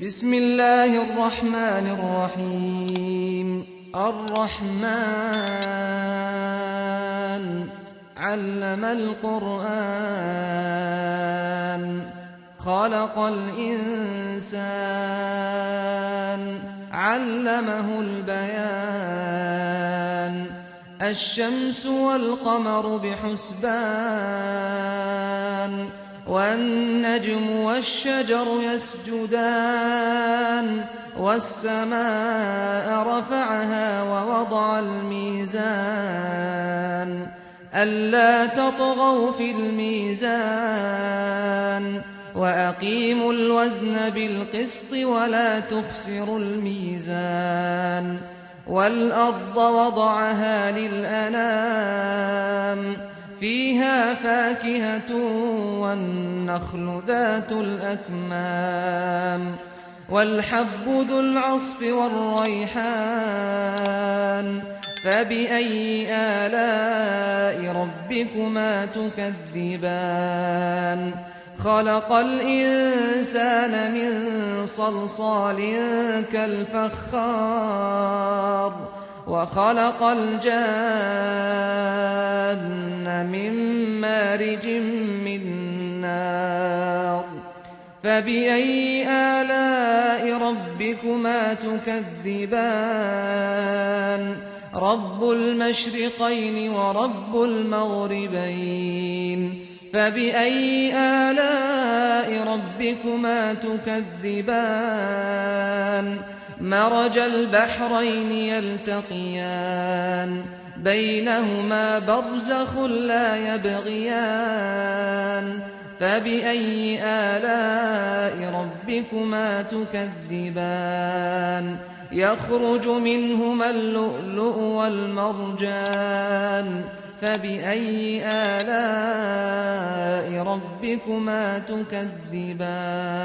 بسم الله الرحمن الرحيم الرحمن علم القرآن خلق الإنسان علمه البيان الشمس والقمر بحسبان والنجم والشجر يسجدان والسماء رفعها ووضع الميزان ألا تطغوا في الميزان وأقيموا الوزن بالقسط ولا تخسروا الميزان والأرض وضعها للأنام فيها فاكهة والنخل ذات الأكمام والحب ذو العصف والريحان فبأي آلاء ربكما تكذبان خلق الإنسان من صلصال كالفخار وخلق الجان من مارج من نار فبأي آلاء ربكما تكذبان رب المشرقين ورب المغربين فبأي آلاء ربكما تكذبان مرج البحرين يلتقيان بينهما برزخ لا يبغيان فبأي آلاء ربكما تكذبان يخرج منهما اللؤلؤ والمرجان فبأي آلاء ربكما تكذبان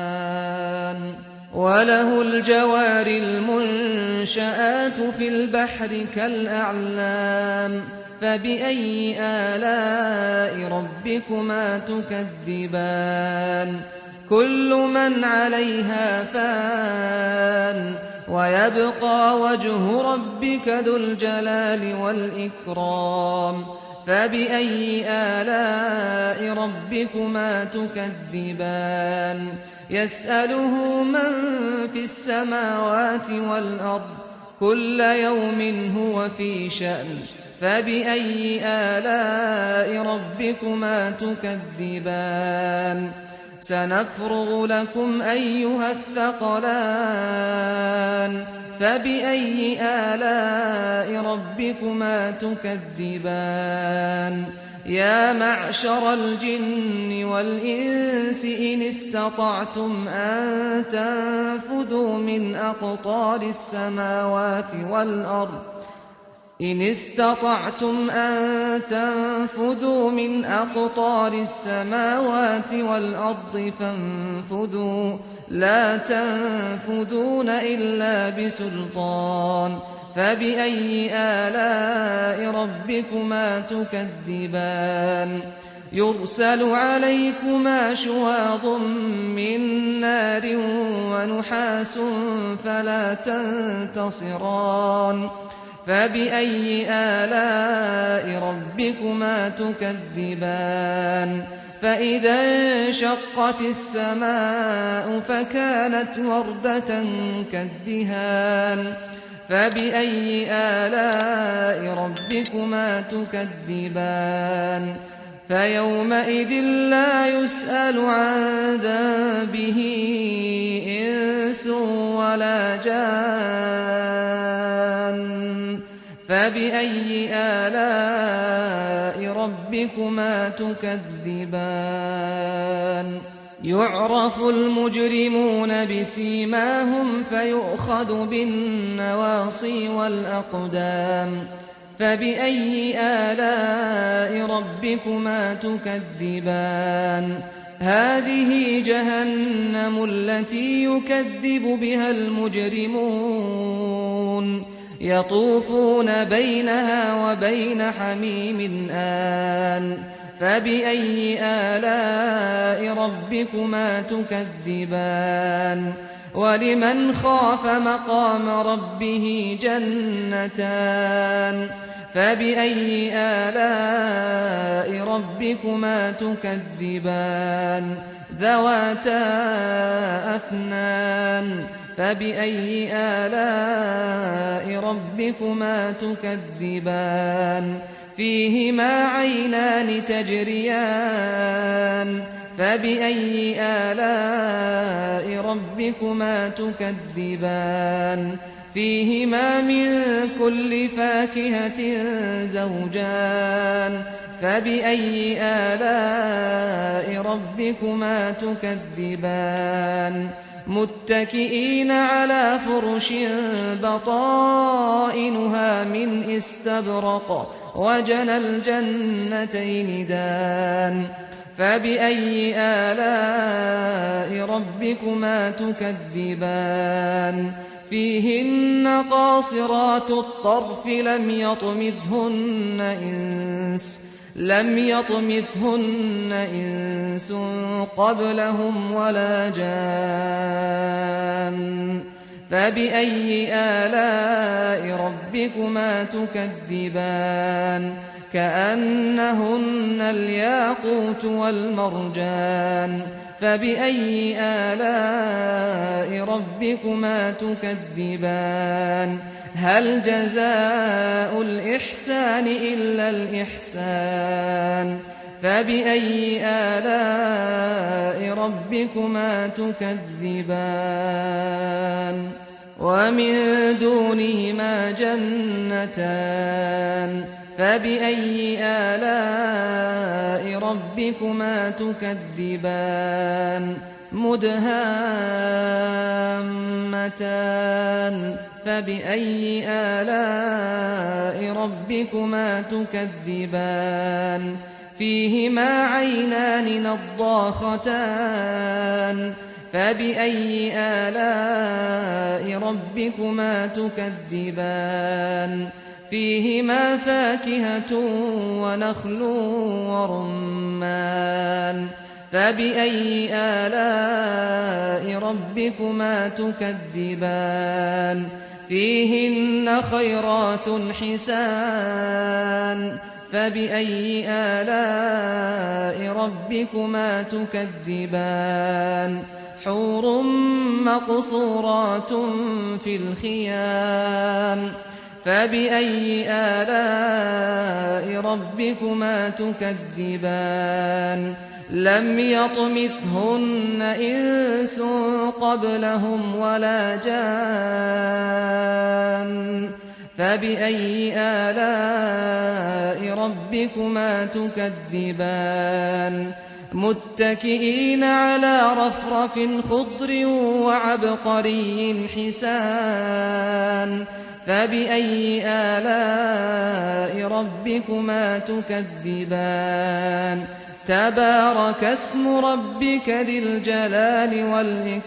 وله الجوار المنشآت في البحر كالأعلام فبأي آلاء ربكما تكذبان كل من عليها فان ويبقى وجه ربك ذو الجلال والإكرام فبأي آلاء ربكما تكذبان يسأله من في السماوات والأرض كل يوم هو في شأن فبأي آلاء ربكما تكذبان سنفرغ لكم أيها الثقلان فبأي آلاء ربكما تكذبان يا معشر الجن والإنس إن استطعتم أن تنفذوا من أقطار السماوات والأرض إن استطعتم أن تنفذوا من أقطار السماوات والأرض فانفذوا لا تنفذون إلا بسلطان فبأي آلاء ربكما تكذبان يرسل عليكما شواظ من نار ونحاس فلا تنتصران فبأي آلاء ربكما تكذبان فإذا انشقت السماء فكانت وردة كالدهان فبأي آلاء ربكما تكذبان فيومئذ فلا يسأل عن ذنبه إنس ولا جان فبأي آلاء ربكما تكذبان يعرف المجرمون بسيماهم فيؤخذ بالنواصي والأقدام فبأي آلاء ربكما تكذبان هذه جهنم التي يكذب بها المجرمون يطوفون بينها وبين حميم آن فبأي آلاء ربكما تكذبان ولمن خاف مقام ربه جنتان فبأي آلاء ربكما تكذبان ذواتا أفنان فبأي آلاء ربكما تكذبان فيهما عينان تجريان فبأي آلاء ربكما تكذبان فيهما من كل فاكهة زوجان فبأي آلاء ربكما تكذبان متكئين على فرش بطائنها من استبرق وجنى الجنتين دان فبأي آلاء ربكما تكذبان فيهن قاصرات الطرف لم يطمثهن إنس قبلهم ولا جان فبأي آلاء ربكما تكذبان كأنهن الياقوت والمرجان فبأي آلاء ربكما تكذبان هل جزاء الإحسان إلا الإحسان فبأي آلاء ربكما تكذبان ومن دونهما جنتان فبأي آلاء ربكما تكذبان مدهامتان فبأي آلاء ربكما تكذبان فيهما عينان نضاختان فبأي آلاء ربكما تكذبان فيهما فاكهة ونخل ورمان فبأي آلاء ربكما تكذبان فيهن خيرات حسان فبأي آلاء ربكما تكذبان حور مقصورات في الخيام فبأي آلاء ربكما تكذبان لم يطمثهن إنس قبلهم ولا جان فبأي آلاء ربكما تكذبان متكئين على رفرف خضر وعبقري حسان فبأي آلاء ربكما تكذبان تبارك اسم ربك ذي الجلال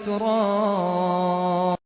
والإكرام